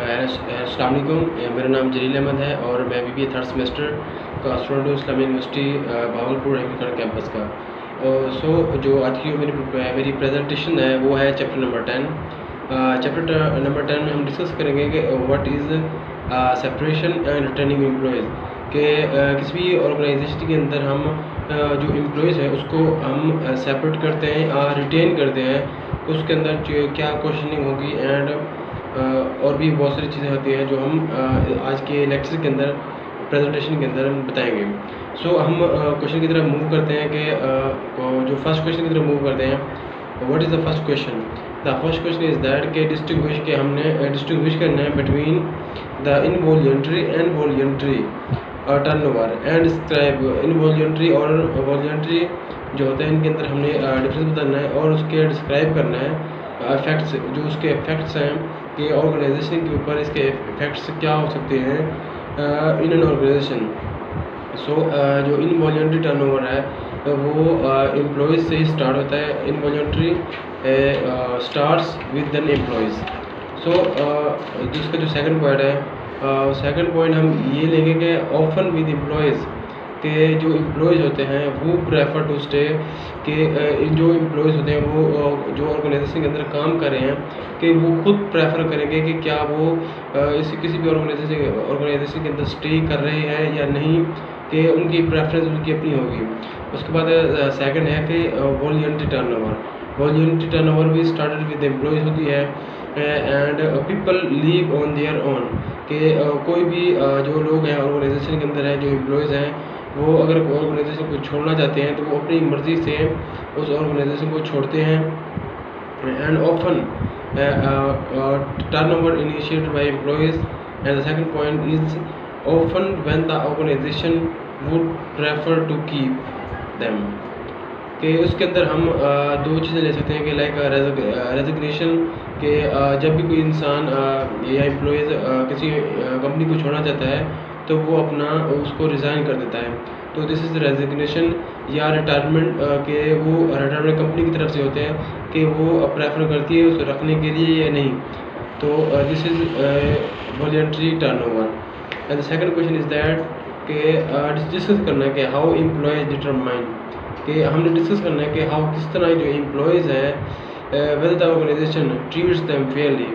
अस्सलाम वालेकुम। मेरा नाम जलील अहमद है और मैं बीबीए थर्ड सेमेस्टर का स्टूडेंट हूँ इस्लामी यूनिवर्सिटी भावलपुर एग्रीकल्चर कैंपस का। जो आज की मेरी प्रेजेंटेशन है वो है चैप्टर नंबर 10। चैप्टर नंबर 10 में हम डिस्कस करेंगे कि what is separation and returning employees के किसी भी ऑर्गेनाइजेशन के अंदर हम जो एम्प्लॉयज़ है उसको हम सेपरेट करते हैं या रिटेन करते हैं, उसके अंदर जो क्या क्वेश्चनिंग होगी एंड और भी बहुत सारी चीज़ें होती हैं जो हम आज के लेक्चर के अंदर प्रेजेंटेशन के अंदर हम बताएंगे। हम क्वेश्चन की तरफ मूव करते हैं कि जो फर्स्ट क्वेश्चन की तरफ मूव करते हैं, what is the first question. The first question is that के हमने डिस्टिंग्विश करना है between the involuntary and voluntary turnover and describe involuntary और वॉल्यूंटरी जो होते हैं इनके अंदर हमने डिफरेंस बताना है और उसके डिस्क्राइब करना है इफ़ेक्ट्स, जो उसके इफ़ेक्ट्स हैं कि ऑर्गेनाइजेशन के ऊपर इसके इफ़ेक्ट्स क्या हो सकते हैं इन एन ऑर्गेनाइजेशन। जो इनवॉल्यूंटरी टर्नओवर है वो एम्प्लॉयज़ से ही स्टार्ट होता है। Involuntary starts with an employees. जिसका जो सेकंड पॉइंट है, सेकंड पॉइंट हम ये लेंगे कि ऑफन विद एम्प्लॉयज़ के जो एम्प्लॉयज़ होते हैं वो प्रेफर टू स्टे, कि जो एम्प्लॉयज़ होते हैं वो जो ऑर्गेनाइजेशन के अंदर काम कर रहे हैं कि वो खुद प्रेफर करेंगे कि क्या वो किसी भी ऑर्गेनाइजेशन के अंदर स्टे कर रहे हैं या नहीं, कि उनकी प्रेफरेंस उनकी अपनी होगी। उसके बाद सेकंड है कि वॉल्यूंटरी टर्नओवर। वॉल्यूंटरी टर्नओवर भी स्टार्टेड विद एम्प्लॉयज़ होती है and people leave on their own, कि कोई भी जो लोग हैं ऑर्गेनाइजेशन के अंदर हैं, जो एम्प्लॉयज़ हैं, वो अगर ऑर्गेनाइजेशन को छोड़ना चाहते हैं तो वो अपनी मर्ज़ी से उस ऑर्गेनाइजेशन को छोड़ते हैं। And often turnover initiated by employees and the second point is often when the organization would prefer to keep them, कि उसके अंदर हम दो चीज़ें ले सकते हैं कि लाइक रेजिग्नेशन, कि जब भी कोई इंसान या एम्प्लॉयज़ किसी कंपनी को छोड़ना चाहता है तो वो अपना उसको रिज़ाइन कर देता है, तो दिस इज़ रेजिग्नेशन। या रिटायरमेंट, के वो रिटायरमेंट कंपनी की तरफ से होते हैं कि वो प्रेफर करती है उसे रखने के लिए या नहीं, तो this is voluntary turnover. And the second question is that कि डिस्कस करना है कि हाउ एम्प्लॉयज़ डिटरमाइन, कि हमने डिस्कस करना है कि हाउ किस तरह जो एम्प्लॉयज़ हैं whether the organization treats them fairly,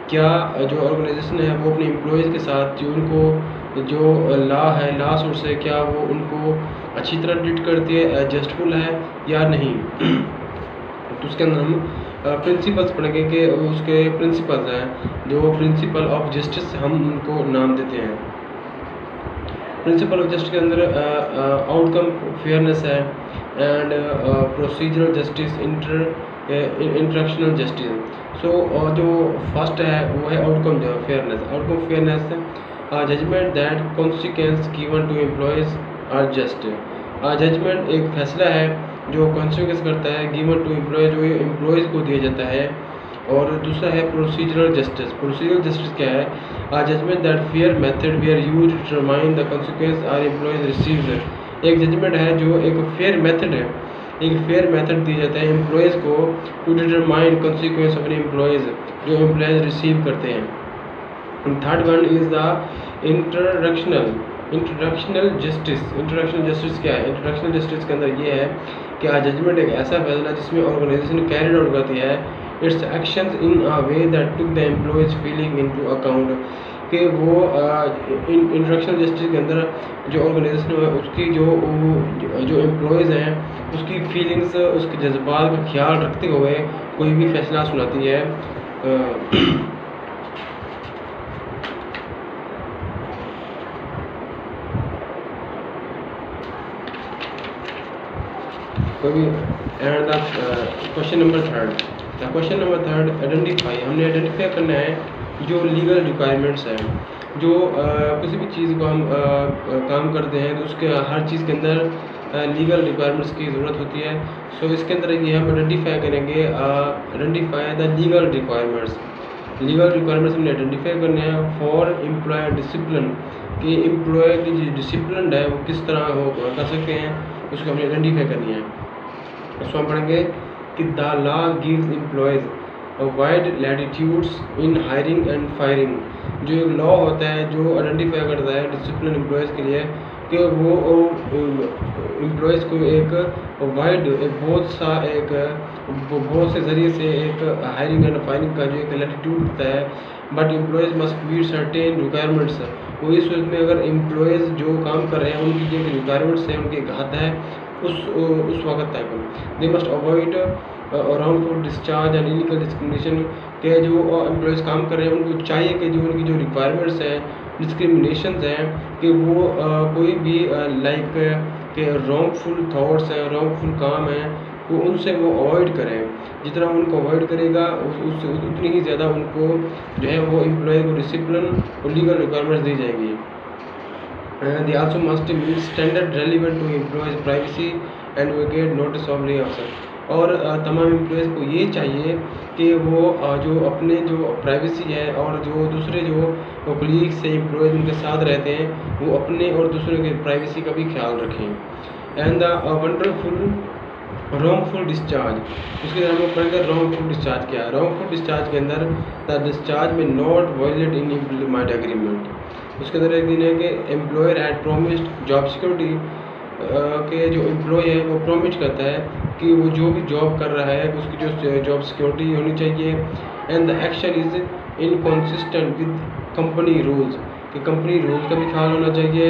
क्या जो ऑर्गेनाइजेशन है वो अपने एम्प्लॉयज़ के साथ जो उनको जो लॉ सोर्स है क्या वो उनको अच्छी तरह ट्रीट करती है, जस्टफुल है या नहीं। तो उसके अंदर हम प्रिंसिपल्स पढ़ेंगे कि उसके प्रिंसिपल्स हैं, जो प्रिंसिपल ऑफ जस्टिस हम उनको नाम देते हैं। प्रिंसिपल ऑफ जस्टिस के अंदर आउटकम फेयरनेस है and procedural justice, interactional justice. जो फर्स्ट है वो है outcome fairness. Outcome fairness judgment that consequence given to employees are just. Judgment एक फैसला है जो कॉन्सिक्वेंस करता है गिवन टू एम्प्लॉयज़, जो एम्प्लॉयज़ को दिया जाता है। और दूसरा है प्रोसीजरल जस्टिस। प्रोसीजरल जस्टिस क्या है? Judgment that fair method we are use to determine the consequence are employees received. एक जजमेंट है जो एक फेयर मेथड है, एक फेयर मेथड दिया जाता है एम्प्लॉयज़ को to determine consequence of employees जो एम्प्लॉयज़ रिसीव करते हैं। Third one is the introductional justice. Introductional justice क्या है? इंट्रोडक्शनल जस्टिस के अंदर ये है कि जजमेंट एक ऐसा फैसला जिसमें ऑर्गेनाइजेशन कैरिड आउट करती है it's actions in a way that took the employees feeling into account, कि वो इंट्रोडक्शनल जस्टिस के अंदर जो ऑर्गेनाइजेशन है उसकी जो एम्प्लॉयज़ हैं उसकी फीलिंग्स, उसके जज्बात का ख्याल रखते हुए कोई भी फैसला सुनाती है। And the question number third identify. हमने आइडेंटिफाई करना है जो लीगल रिक्वायरमेंट्स हैं, जो किसी भी चीज़ को हम काम करते हैं तो उसके हर चीज़ के अंदर लीगल रिक्वायरमेंट्स की ज़रूरत होती है। इसके अंदर ये हम आइडेंटिफाई करेंगे, identify the legal requirements. Legal requirements हमने आइडेंटिफाई करने हैं फॉर एम्प्लॉय डिसिप्लिन, कि एम्प्लॉय की जो डिसिप्लिन है वो किस तरह हो कर सकते हैं, उसको हमने आइडेंटिफाई करनी है। हम पढ़ेंगे कि the law gives employees wide latitudes in hiring and firing. जो एक लॉ होता है जो आइडेंटिफाई करता है डिसिप्लिन एम्प्लॉयज़ के लिए कि वो एम्प्लॉयज़ को एक वाइड एक बहुत से ज़रिए से एक हायरिंग एंड फायरिंग का जो एक लैटिट्यूड होता है। But employees must meet certain requirements. वो इस सूरत में अगर एम्प्लॉयज़ जो काम कर रहे हैं उनकी जो रिक्वायरमेंट्स हैं, उनके हद है, उस वक्त तक they must avoid wrongful discharge and illegal discrimination. के जो एम्प्लॉयज़ काम कर रहे हैं उनको चाहिए कि जो उनकी जो रिक्वायरमेंट्स हैं, डिस्क्रिमिनेशंस हैं, कि वो कोई भी लाइक के रॉन्गफुल थॉट्स हैं, रॉन्गफुल काम हैं, वो उनसे वो अवॉइड करें। जितना उनको अवॉइड करेगा उससे उतनी ही ज़्यादा उनको जो है वो एम्प्लॉय को डिसिप्लिन और लीगल रिक्वायरमेंट्स दी जाएंगी। They also must meet standard relevant to employees privacy and will get notice of layoffs। और तमाम एम्प्लॉयज़ को ये चाहिए कि वो जो अपने जो प्राइवेसी है और जो दूसरे जो कोलीग्स हैं, एम्प्लॉयज़ उनके साथ रहते हैं, वो अपने और दूसरों के प्राइवेसी का भी ख्याल रखें। And the wonderful wrongful discharge, उसके अंदर हम लोग पढ़ेंगे रॉन्गफुल डिस्चार्ज क्या है। रॉन्गफुल डिस्चार्ज के अंदर द डिस्चार्ज में not violate in implement agreement. उसके अंदर एक दिन है कि employer had promised job security, के जो एम्प्लॉय है वो प्रॉमिस करता है कि वो जो भी जॉब कर रहा है उसकी जो जॉब सिक्योरिटी होनी चाहिए। And the action is inconsistent with company rules, कि कंपनी रूल्स का भी ख्याल होना चाहिए।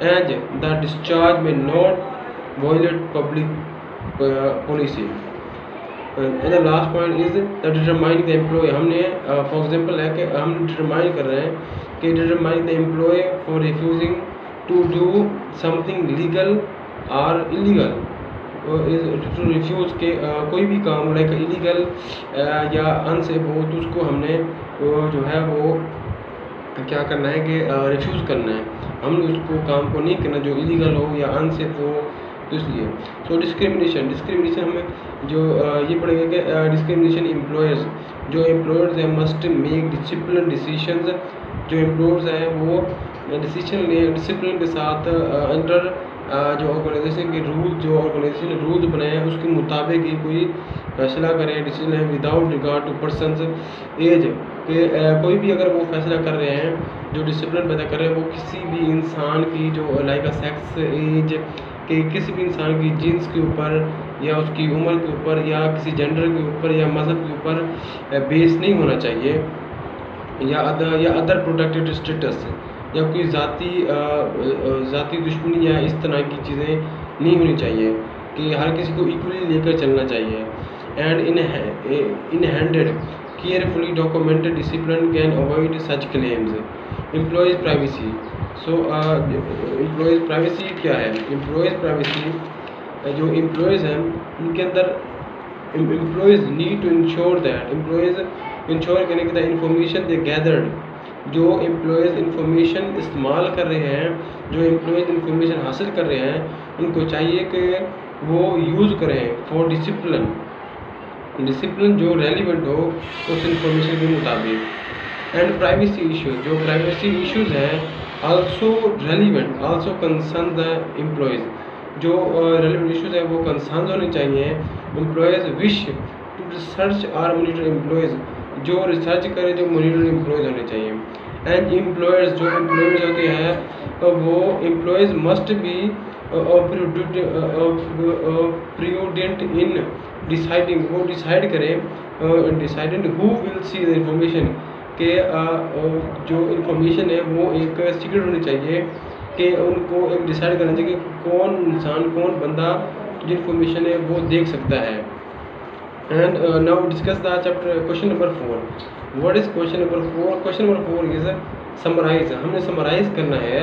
एंड द डिस्चार्ज में not violate public policy. And the last point is the determine the employee. हमने फॉर एग्जांपल है कि हम डिटरमाइन कर रहे हैं कि determine the employee for refusing to do something legal और इलीगल, टू रिफ्यूज़ के कोई भी काम लाइक इलीगल या अनसेफ हो तो उसको हमने जो है वो क्या करना है कि रिफ्यूज़ करना है। हमने उसको काम को नहीं करना जो इलीगल हो या अनसेफ हो। तो इसलिए सो डिस्क्रिमिनेशन हमें जो ये पड़ेगा कि डिस्क्रिमिनेशन एम्प्लॉयर्स, जो एम्प्लॉयर्स हैं मस्ट मेक डिसिप्लिन डिसीशंस। जो एम्प्लॉयर्स हैं वो डिसीजन ले डिसिप्लिन के साथ अंडर जो ऑर्गेनाइजेशन के रूल, जो ऑर्गेनाइजेशन ने रूल्स बनाए हैं उसके मुताबिक ही कोई फैसला करें, डिसीजन है without regard to persons age. कि कोई भी अगर वो फैसला कर रहे हैं, जो डिसिप्लिन पैदा कर रहे हैं, वो किसी भी इंसान की जो लाइक सेक्स एज कि किसी भी इंसान की जीन्स के ऊपर या उसकी उम्र के ऊपर या किसी जेंडर के ऊपर या मज़हब के ऊपर बेस नहीं होना चाहिए, या अदर प्रोटेक्टेड स्टेटस या कोई ज़ाती दुश्मनी या इस तरह की चीज़ें नहीं होनी चाहिए, कि हर किसी को इक्वली लेकर चलना चाहिए। And in handed carefully documented discipline can avoid such claims. Employees privacy, so employees privacy क्या है। एम्प्लॉयज़ प्राइवेसी जो एम्प्लॉयज़ हैं उनके अंदर employees need to ensure that, employees ensure करने के द इंफॉर्मेशन दे गैदर्ड, जो एम्प्लॉयज़ इंफॉर्मेशन इस्तेमाल कर रहे हैं, जो एम्प्लॉयज़ इंफॉर्मेशन हासिल कर रहे हैं, उनको चाहिए कि वो यूज़ करें फॉर डिसिप्लिन जो रेलिवेंट हो उस इंफॉर्मेशन के मुताबिक। एंड प्राइवेसी इशू, जो प्राइवेसी इश्यूज़ हैं also relevant also concern the employees, जो रेलिवेंट इश्यूज़ हैं वो कंसर्न होने चाहिए। Employees wish to research or monitor employees, जो रिसर्च करें, जो मॉनिटर एम्प्लॉयज़ होने चाहिए। एंड एम्प्लॉयर्स, जो एम्प्लॉयर्स होते हैं वो employees must be prudent in deciding, वो डिसाइड करें deciding who will see the information, के जो इंफॉर्मेशन है वो एक सीक्रेट होनी चाहिए, कि उनको एक डिसाइड करना चाहिए कि कौन इंसान, कौन बंदा जो इंफॉर्मेशन है वो देख सकता है। And now discuss the chapter question number 4। What is question number 4? Question number 4 is summarize. हमने समराइज करना है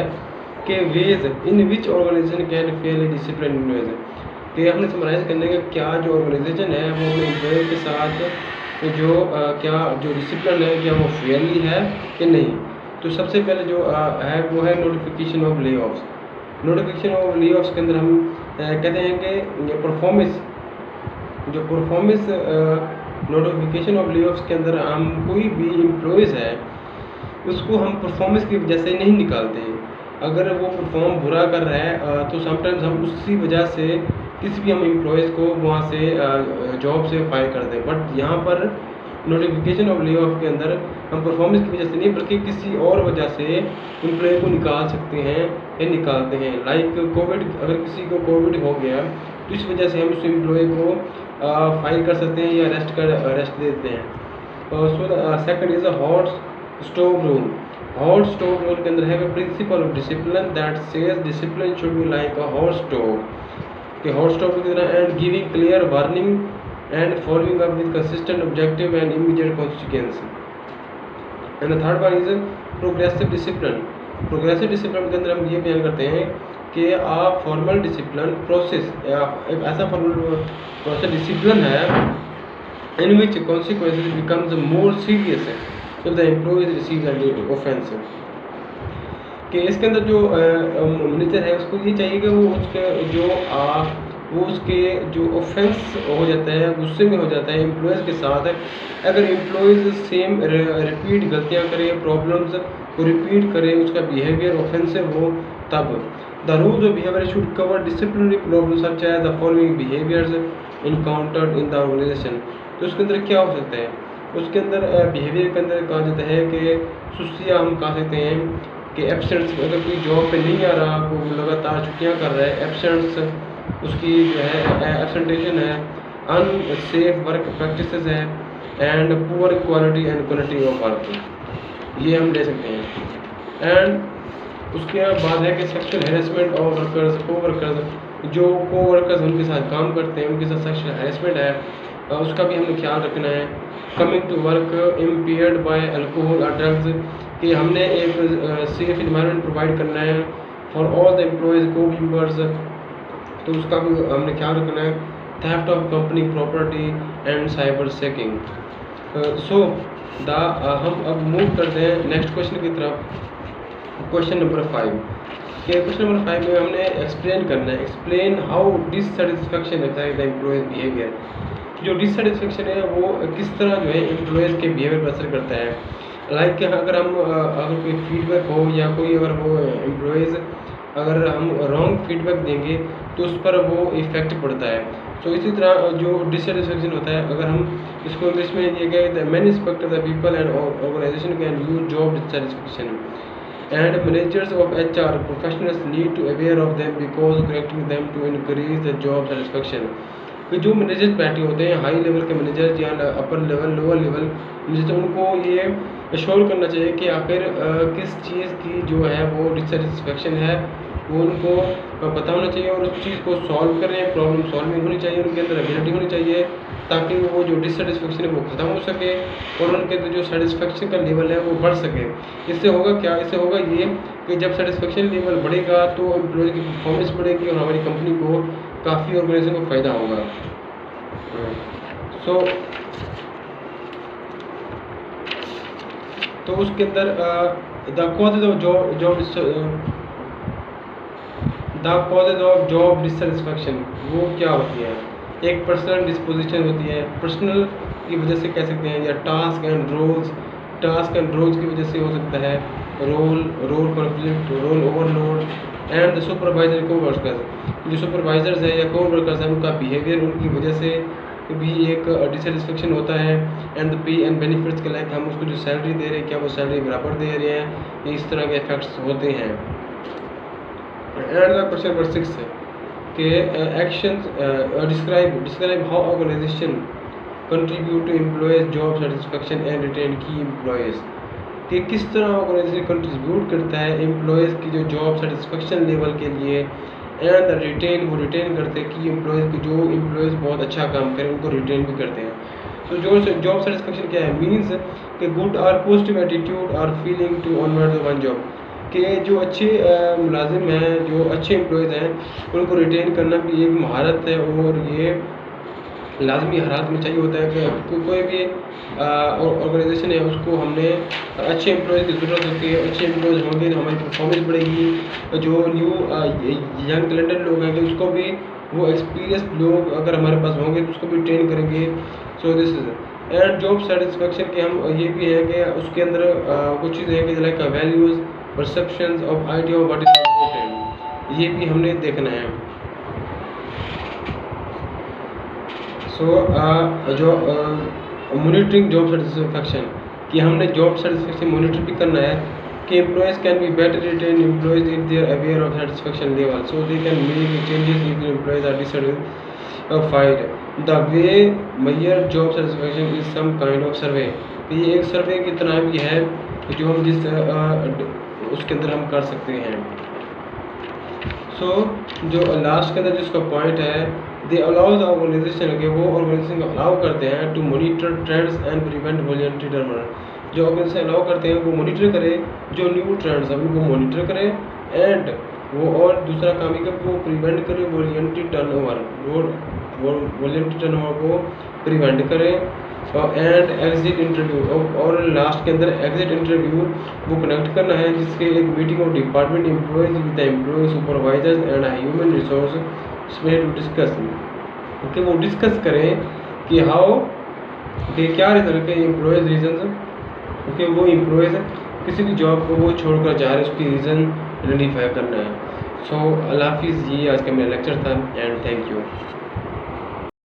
कि ways in which organization can fail discipline employees, कि हमने समराइज करने का क्या जो ऑर्गेनाइजेशन है वो अपने एम्प्लॉय के साथ जो क्या जो डिसिप्लिन है क्या वो फेयरली है कि नहीं। तो सबसे पहले जो है वो है नोटिफिकेशन ऑफ ले ऑफ्स। नोटिफिकेशन ऑफ ले ऑफ्स के अंदर हम कहते हैं कि परफॉर्मेंस, जो परफॉर्मेंस नोटिफिकेशन ऑफ ले ऑफ्स के अंदर हम कोई भी एम्प्लॉयज़ है उसको हम परफॉर्मेंस की वजह से नहीं निकालते। अगर वो परफॉर्म बुरा कर रहा है तो समटाइम्स हम उसी वजह से किसी भी हम एम्प्लॉयज़ को वहाँ से जॉब से फायर कर दें। बट यहाँ पर नोटिफिकेशन ऑफ ले ऑफ के अंदर हम परफॉर्मेंस की वजह से नहीं बल्कि किसी और वजह से एम्प्लॉय को निकाल सकते हैं या निकालते हैं। लाइक कोविड, अगर किसी को कोविड हो गया तो इस वजह से हम उस एम्प्लॉय को फायर कर सकते हैं या अरेस्ट दे देते हैं। So second is a hot stove rule. Hot stove rule के अंदर है principle of discipline that says discipline should be like a hot stove, कि हॉट स्टोव की तरह and giving clear warning and following up with consistent objective and immediate consequence. And the third one is progressive discipline. Progressive discipline के अंदर हम ये बयान करते हैं कि आप फॉर्मल डिसिप्लिन प्रोसेस, एक ऐसा फॉर्मल प्रोसेस डिसिप्लिन है in which consequences becomes more serious if the employee receives an offense. कि इसके अंदर जो मैनेजर है उसको ये चाहिए कि वो उसके जो ऑफेंस हो जाता है, गुस्से में हो जाता है एम्प्लॉयज़ के साथ, अगर एम्प्लॉयज़ सेम रिपीट गलतियां करे, प्रॉब्लम्स को रिपीट करे, उसका बिहेवियर ऑफेंसिव हो, तब the rules of behaviour should cover disciplinary problem such as the following behaviours encountered in the organization. तो उसके अंदर क्या हो सकता है, उसके अंदर बिहेवियर के अंदर कहा जाता है कि सुस्तियाँ हम कह सकते हैं कि एब्सेंट्स, अगर कोई जॉब पे नहीं आ रहा, वो लगातार छुट्टियाँ कर रहा है, एब्सेंट्स उसकी जो है एब्सेंटेशन है, अनसेफ वर्क प्रैक्टिसेस है and poor quality and quality of work, ये हम ले सकते हैं। एंड उसके बाद है कि सेक्सुअल हैरेसमेंट ऑफ वर्कर्स, को वर्कर्स, जो को वर्कर्स उनके साथ काम करते हैं उनके साथ सेक्सुअल हैरेसमेंट है, उसका भी हमें ख्याल रखना है। Coming to work impaired by alcohol और ड्रग्स, कि हमने एक सेफ इन्वायरमेंट प्रोवाइड करना है फॉर ऑल द एम्प्लॉयज़ को मेंबर्स, तो उसका भी हमने ख्याल रखना है। Theft of company property and cyber seeking. So हम अब मूव करते हैं नेक्स्ट क्वेश्चन की तरफ, क्वेश्चन नंबर 5। कि क्वेश्चन नंबर 5 में हमने एक्सप्लेन करना है, explain how dissatisfaction affect the employees behaviour. जो डिससेटिस्फैक्शन है वो किस तरह जो है एम्प्लॉयज़ के बिहेवियर पर असर करता है। लाइक अगर कोई फीडबैक हो या कोई अगर वो एम्प्लॉयज़ अगर हम रॉन्ग फीडबैक देंगे तो उस पर वो इफ़ेक्ट पड़ता है। तो इसी तरह जो डिससेटिस्फैक्शन होता है, अगर हम इसको इंग्लिश में ये कहें, many aspect of the people and organization can use job dissatisfaction and managers of HR professionals need to aware of them because correcting them to increase the job satisfaction. कि जो मैनेजर्स बैठे होते हैं, high level के manager या upper level, lower level manager, उनको ये sure करना चाहिए कि आखिर किस चीज़ की जो है वो डिससेटिस्फैक्शन है, वो उनको पता होना चाहिए और उस चीज़ को सॉल्व करें, प्रॉब्लम सॉल्विंग होनी चाहिए, उनके अंदर एबिलिटी होनी चाहिए, ताकि वो जो डिससेटिस्फैक्शन है वो ख़त्म हो सके और उनके अंदर जो सेटिस्फैक्शन का लेवल है वो बढ़ सके। इससे होगा क्या, इससे होगा ये कि जब सेटिस्फैक्शन लेवल बढ़ेगा तो एम्प्लॉय की परफॉर्मेंस बढ़ेगी और हमारी कंपनी को काफ़ी ऑर्गेनाइजेशन को फ़ायदा होगा। सो तो उसके अंदर the causes of job dissatisfaction वो क्या होती है। एक पर्सनल डिस्पोजिशन होती है, पर्सनल की वजह से कह सकते हैं, या टास्क एंड रोल्स की वजह से हो सकता है, role conflict, role overload and the supervisor coworkers, जो सुपरवाइजर्स है या को वर्कर्स हैं उनका बिहेवियर, उनकी वजह से भी एक डिससेटिस्फैक्शन होता है। And the pay and benefits के लाइक हम उसको जो सैलरी दे रहे हैं क्या वो सैलरी बराबर दे रहे हैं, इस तरह के इफेक्ट्स होते हैं। एंड द क्वेश्चन नंबर 6 है कि actions describe how organization contribute to employees job satisfaction and retain की एम्प्लॉयज़, कि किस तरह ऑर्गेनाइजेशन कंट्रीब्यूट करता है एम्प्लॉयज़ की जो जॉब सेटिस्फैक्शन लेवल के लिए, एंड रिटेन वो रिटेन करते हैं कि एम्प्लॉयज़ की जो एम्प्लॉयज़ बहुत अच्छा काम करें उनको रिटेन भी करते हैं। तो जो जॉब सेटिस्फैक्शन क्या है, मीन्स कि गुड और पॉजिटिव एटीट्यूड और feeling to onward one job, कि जो अच्छे मुलाजिम हैं, जो अच्छे एम्प्लॉयज़ हैं उनको रिटेन करना भी एक महारत है और ये लाजमी हालात में चाहिए होता है कि कोई भी ऑर्गेनाइजेशन है उसको हमने अच्छे एम्प्लॉयज़ की ज़रूरत होती है। अच्छे एम्प्लॉयज़ होंगे तो हमारी परफॉर्मेंस बढ़ेगी, जो न्यू यंग टैलेंटेड लोग हैं कि उसको भी वो एक्सपीरियंस लोग अगर हमारे पास होंगे तो उसको भी ट्रेन करेंगे। So this is and job satisfaction के हम ये भी है कि उसके अंदर कुछ चीज़ें हैं कि like values, perceptions of idea of what is important, ये भी हमने देखना है। सो जो मॉनिटरिंग जॉब सेटिस्फेक्शन, कि हमने जॉब सेटिस्फेक्शन मॉनिटर भी करना है कि employees can be better retain employees if they are aware of satisfaction level, so they can make changes if employees are dissatisfied. The way measure job satisfaction is some kind of survey, तो ये एक सर्वे की तरह भी है जो हम जिस उसके अंदर हम कर सकते हैं। सो जो लास्ट के अंदर जिसका पॉइंट है, दे अलाउ द ऑर्गेनाइजेशन, के वो ऑर्गेनाइजेशन को अलाउ करते हैं to monitor trends and prevent voluntary turnover. जो ऑर्गेनाइजेशन अलाउ करते हैं वो मॉनिटर करे जो न्यू ट्रेंड्स हैं उनको मॉनिटर करे, एंड वो और दूसरा काम ही वो प्रिवेंट करे वॉलंटरी टर्नओवर, वो वॉलंटरी टर्नओवर को प्रिवेंट करे। एंड एग्जिट इंटरव्यू, और लास्ट के अंदर एग्जिट इंटरव्यू वो कनेक्ट करना है जिसके एक meeting of department employees with the employee supervisors and human resource to discuss, कि वो डिस्कस करें कि हाउ के क्या रीज़न के एम्प्लॉयज़ रीजन, क्योंकि वो एम्प्लॉयज़ किसी भी जॉब को वो छोड़कर जा रहे हैं उसकी रीज़न आइडेंटिफाई करना है। सो अल्लाह हाफिज़, ये आज का मेरा लेक्चर था एंड थैंक यू।